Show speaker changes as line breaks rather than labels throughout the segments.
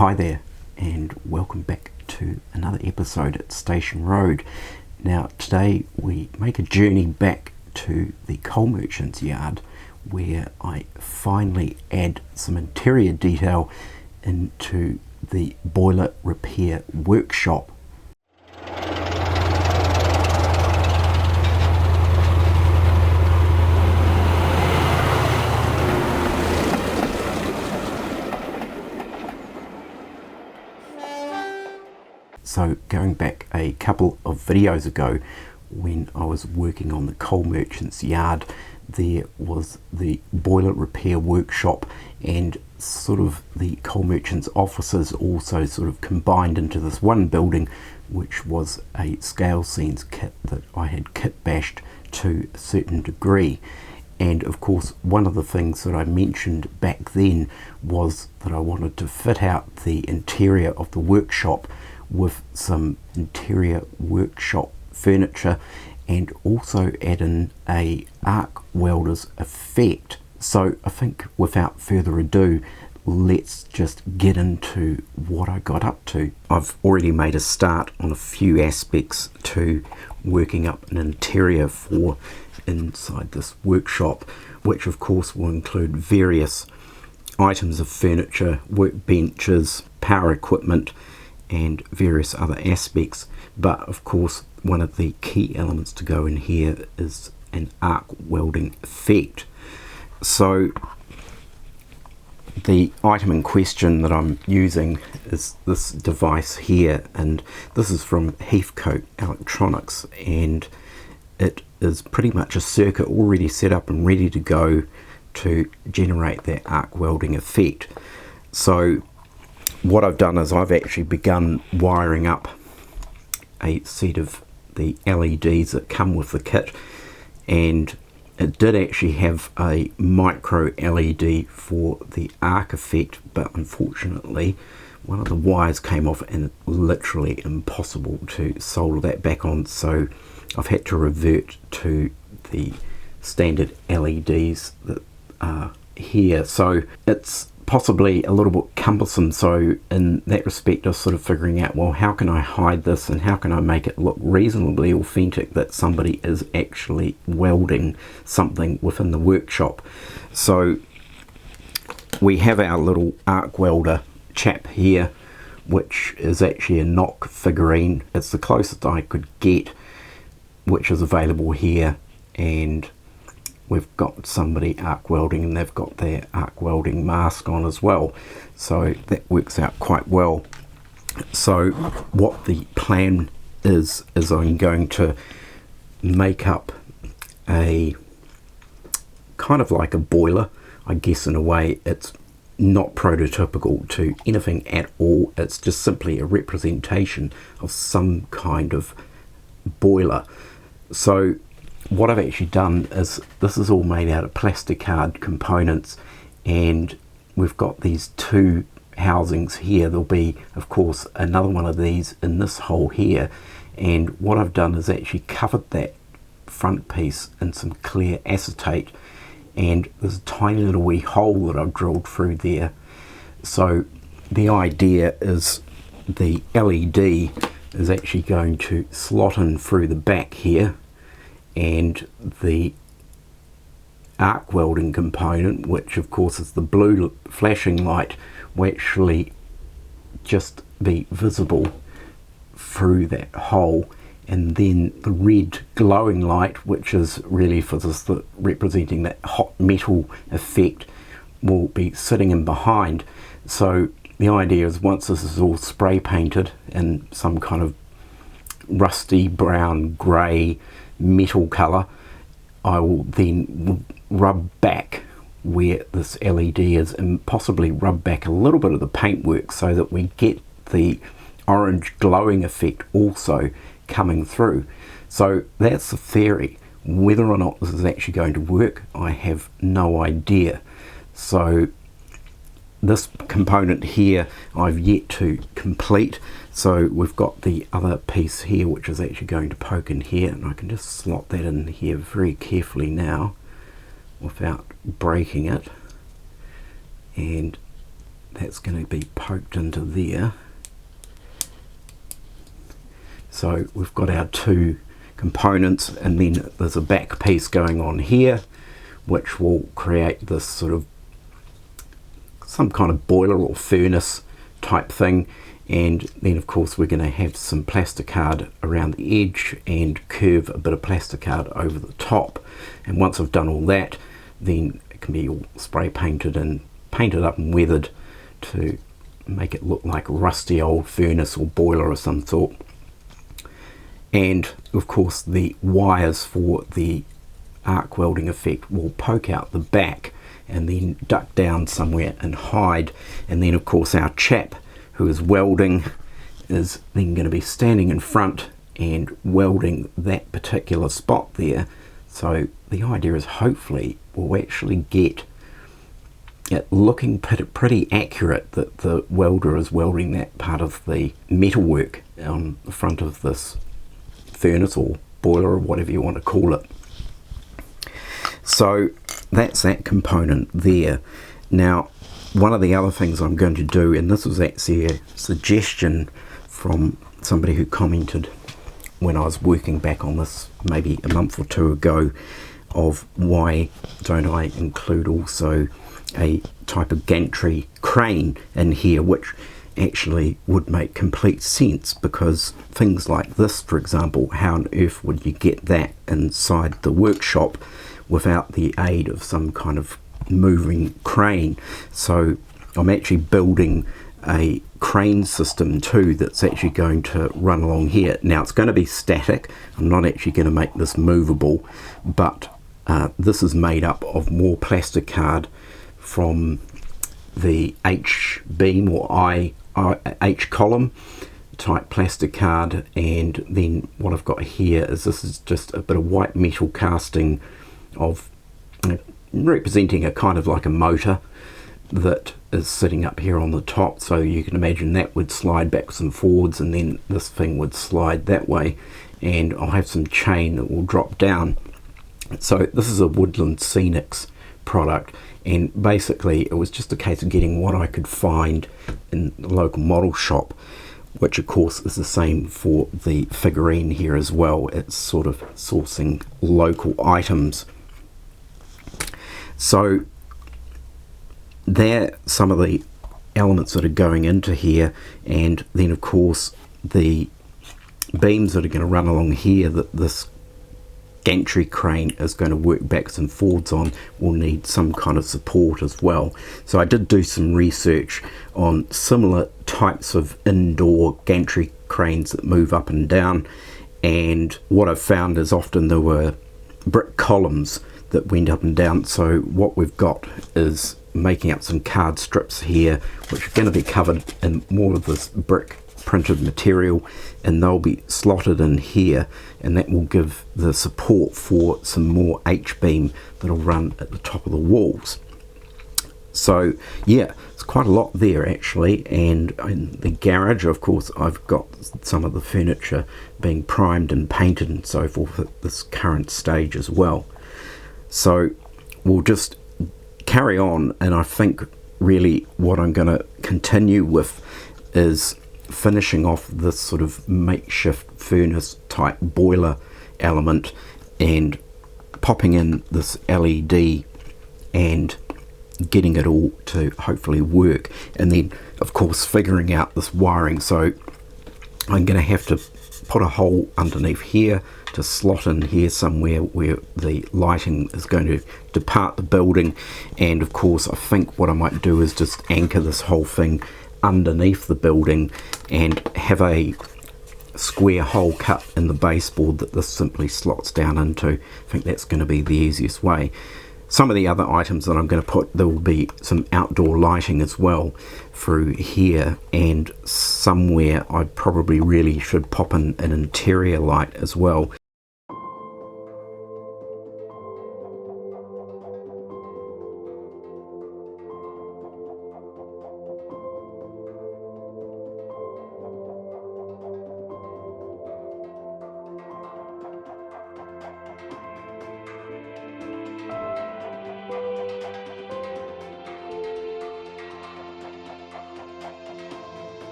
Hi there, and welcome back to another episode at Station Road. Now today we make a journey back to the coal merchant's yard, where I finally add some interior detail into the boiler repair workshop. So going back a couple of videos ago, when I was working on the coal merchant's yard, there was the boiler repair workshop and sort of the coal merchant's offices also sort of combined into this one building, which was a scale scenes kit that I had kit bashed to a certain degree. And of course, one of the things that I mentioned back then was that I wanted to fit out the interior of the workshop with some interior workshop furniture and also add in a arc welder's effect. So I think without further ado, let's just get into what I got up to. I've already made a start on a few aspects to working up an interior for inside this workshop, which of course will include various items of furniture, workbenches, power equipment, and various other aspects. But of course, one of the key elements to go in here is an arc welding effect. So the item in question that I'm using is this device here, and this is from Heathcote Electronics, and it is pretty much a circuit already set up and ready to go to generate that arc welding effect. So what I've done is I've actually begun wiring up a set of the LEDs that come with the kit, and it did actually have a micro LED for the arc effect, but unfortunately one of the wires came off and it's literally impossible to solder that back on, so I've had to revert to the standard LEDs that are here. So it's possibly a little bit cumbersome, so in that respect I was sort of figuring out, well, how can I hide this and how can I make it look reasonably authentic that somebody is actually welding something within the workshop. So we have our little arc welder chap here, which is actually a knock figurine. It's the closest I could get, which is available here, and we've got somebody arc welding and they've got their arc welding mask on as well, so that works out quite well. So what the plan is I'm going to make up a kind of like a boiler, I guess. In a way, it's not prototypical to anything at all, it's just simply a representation of some kind of boiler. So what I've actually done is this is all made out of plastic hard components, and we've got these two housings here. There'll be of course another one of these in this hole here, and what I've done is actually covered that front piece in some clear acetate, and there's a tiny little wee hole that I've drilled through there. So the idea is the LED is actually going to slot in through the back here, and the arc welding component, which of course is the blue flashing light, will actually just be visible through that hole, and then the red glowing light, which is really for this, representing that hot metal effect, will be sitting in behind. So the idea is once this is all spray painted in some kind of rusty brown grey metal colour, I will then rub back where this LED is and possibly rub back a little bit of the paintwork so that we get the orange glowing effect also coming through. So that's the theory. Whether or not this is actually going to work, I have no idea. So this component here I've yet to complete, so we've got the other piece here which is actually going to poke in here, and I can just slot that in here very carefully now without breaking it, and that's going to be poked into there. So we've got our two components, and then there's a back piece going on here which will create this sort of some kind of boiler or furnace type thing. And then of course we're going to have some plasticard around the edge and curve a bit of plasticard over the top. And once I've done all that, then it can be all spray painted and painted up and weathered to make it look like a rusty old furnace or boiler of some sort. And of course the wires for the arc welding effect will poke out the back and then duck down somewhere and hide. And then of course our chap who is welding is then going to be standing in front and welding that particular spot there. So the idea is hopefully we'll actually get it looking pretty accurate that the welder is welding that part of the metalwork on the front of this furnace or boiler or whatever you want to call it. So that's that component there. Now one of the other things I'm going to do, and this was actually a suggestion from somebody who commented when I was working back on this maybe a month or two ago, of why don't I include also a type of gantry crane in here, which actually would make complete sense, because things like this, for example, how on earth would you get that inside the workshop without the aid of some kind of moving crane? So I'm actually building a crane system too that's actually going to run along here. Now it's going to be static. I'm not actually going to make this movable, but this is made up of more plasticard from the H beam or H column type plasticard. And then what I've got here is this is just a bit of white metal casting of representing a kind of like a motor that is sitting up here on the top. So you can imagine that would slide backwards and forwards, and then this thing would slide that way, and I'll have some chain that will drop down. So this is a Woodland Scenics product, and basically it was just a case of getting what I could find in the local model shop, which of course is the same for the figurine here as well. It's sort of sourcing local items. So they're some of the elements that are going into here, and then of course the beams that are going to run along here that this gantry crane is going to work backwards and forwards on will need some kind of support as well. So I did do some research on similar types of indoor gantry cranes that move up and down, and what I've found is often there were brick columns that went up and down. So what we've got is making up some card strips here which are going to be covered in more of this brick printed material, and they'll be slotted in here, and that will give the support for some more H-beam that'll run at the top of the walls. So yeah, it's quite a lot there actually. And in the garage of course I've got some of the furniture being primed and painted and so forth at this current stage as well. So we'll just carry on, and I think really what I'm going to continue with is finishing off this sort of makeshift furnace type boiler element and popping in this LED and getting it all to hopefully work, and then of course figuring out this wiring. So I'm going to have to put a hole underneath here to slot in here somewhere where the lighting is going to depart the building, and of course I think what I might do is just anchor this whole thing underneath the building and have a square hole cut in the baseboard that this simply slots down into. I think that's going to be the easiest way. Some of the other items that I'm going to put, there will be some outdoor lighting as well through here, and somewhere I probably really should pop in an interior light as well.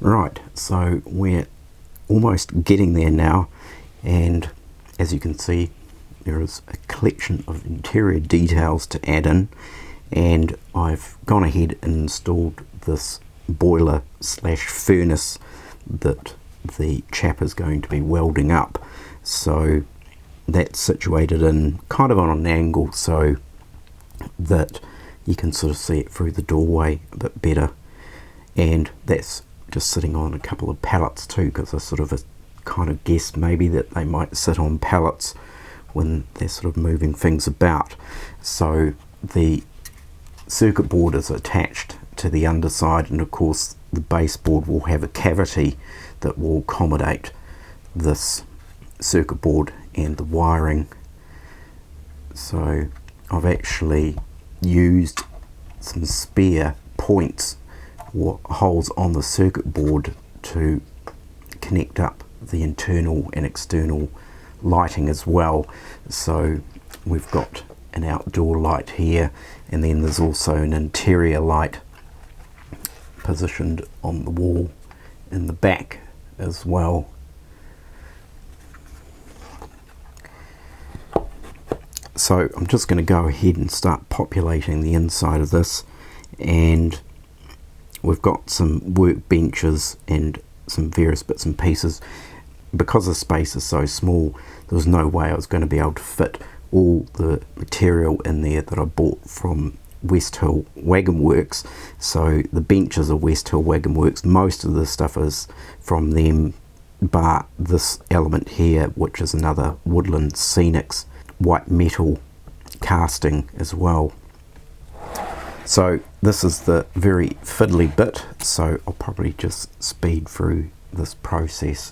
Right, so we're almost getting there now, and as you can see there is a collection of interior details to add in, and I've gone ahead and installed this boiler slash furnace that the chap is going to be welding up. So that's situated in kind of on an angle so that you can sort of see it through the doorway a bit better, and that's just sitting on a couple of pallets too, because I sort of kind of guessed maybe that they might sit on pallets when they're sort of moving things about. So the circuit board is attached to the underside, and of course the baseboard will have a cavity that will accommodate this circuit board and the wiring. So I've actually used some spare points or holes on the circuit board to connect up the internal and external lighting as well. So we've got an outdoor light here, and then there's also an interior light positioned on the wall in the back as well. So I'm just going to go ahead and start populating the inside of this, and we've got some workbenches and some various bits and pieces. Because the space is so small, there was no way I was going to be able to fit all the material in there that I bought from West Hill Wagon Works. So the benches are West Hill Wagon Works, most of the stuff is from them, bar this element here, which is another Woodland Scenics white metal casting as well. So this is the very fiddly bit, so I'll probably just speed through this process.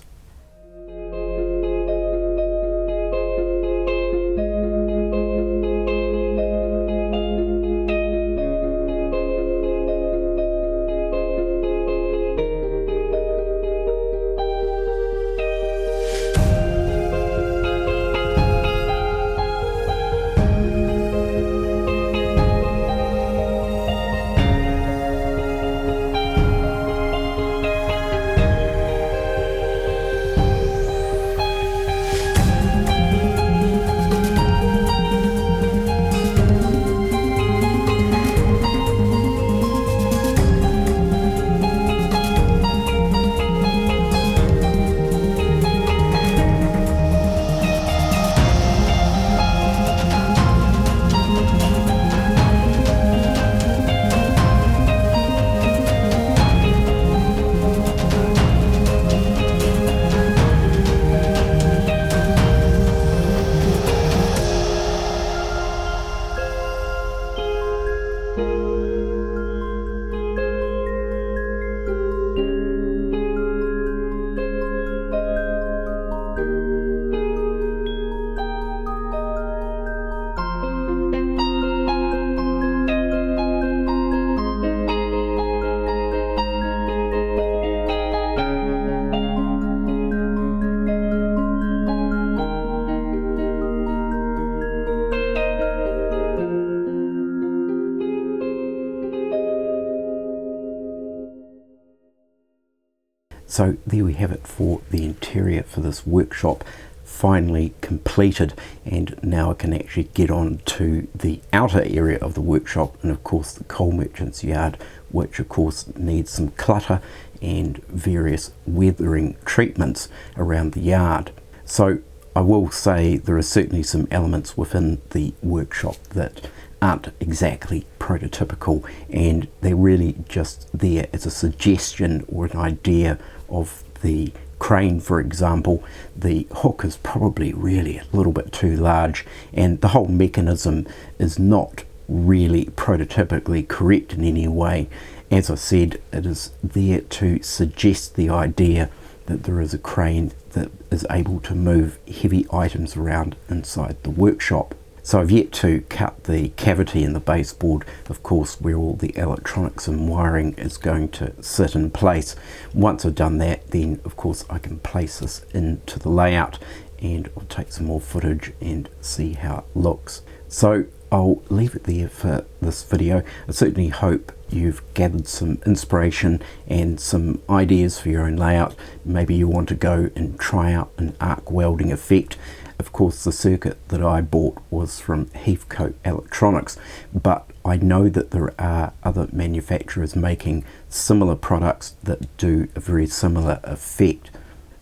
So there we have it for the interior for this workshop, finally completed, and now I can actually get on to the outer area of the workshop, and of course the coal merchant's yard, which of course needs some clutter and various weathering treatments around the yard. So I will say there are certainly some elements within the workshop that aren't exactly prototypical, and they're really just there as a suggestion or an idea of the crane. For example, the hook is probably really a little bit too large, and the whole mechanism is not really prototypically correct in any way. As I said, it is there to suggest the idea that there is a crane that is able to move heavy items around inside the workshop. So I've yet to cut the cavity in the baseboard, of course, where all the electronics and wiring is going to sit in place. Once I've done that, then of course I can place this into the layout, and I'll take some more footage and see how it looks. So I'll leave it there for this video. I certainly hope you've gathered some inspiration and some ideas for your own layout. Maybe you want to go and try out an arc welding effect. Of course, the circuit that I bought was from Heathcote Electronics, but I know that there are other manufacturers making similar products that do a very similar effect.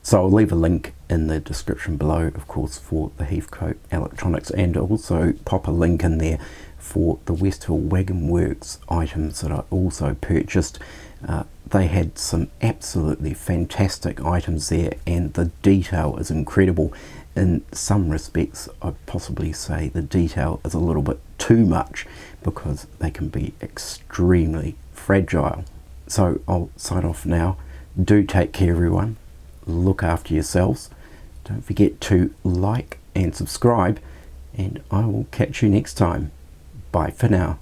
So I'll leave a link in the description below, of course, for the Heathcote Electronics, and also pop a link in there for the Westhill Wagon Works items that I also purchased. They had some absolutely fantastic items there, and the detail is incredible. In some respects, I'd possibly say the detail is a little bit too much because they can be extremely fragile. So I'll sign off now. Do take care, everyone. Look after yourselves. Don't forget to like and subscribe, and I will catch you next time. Bye for now.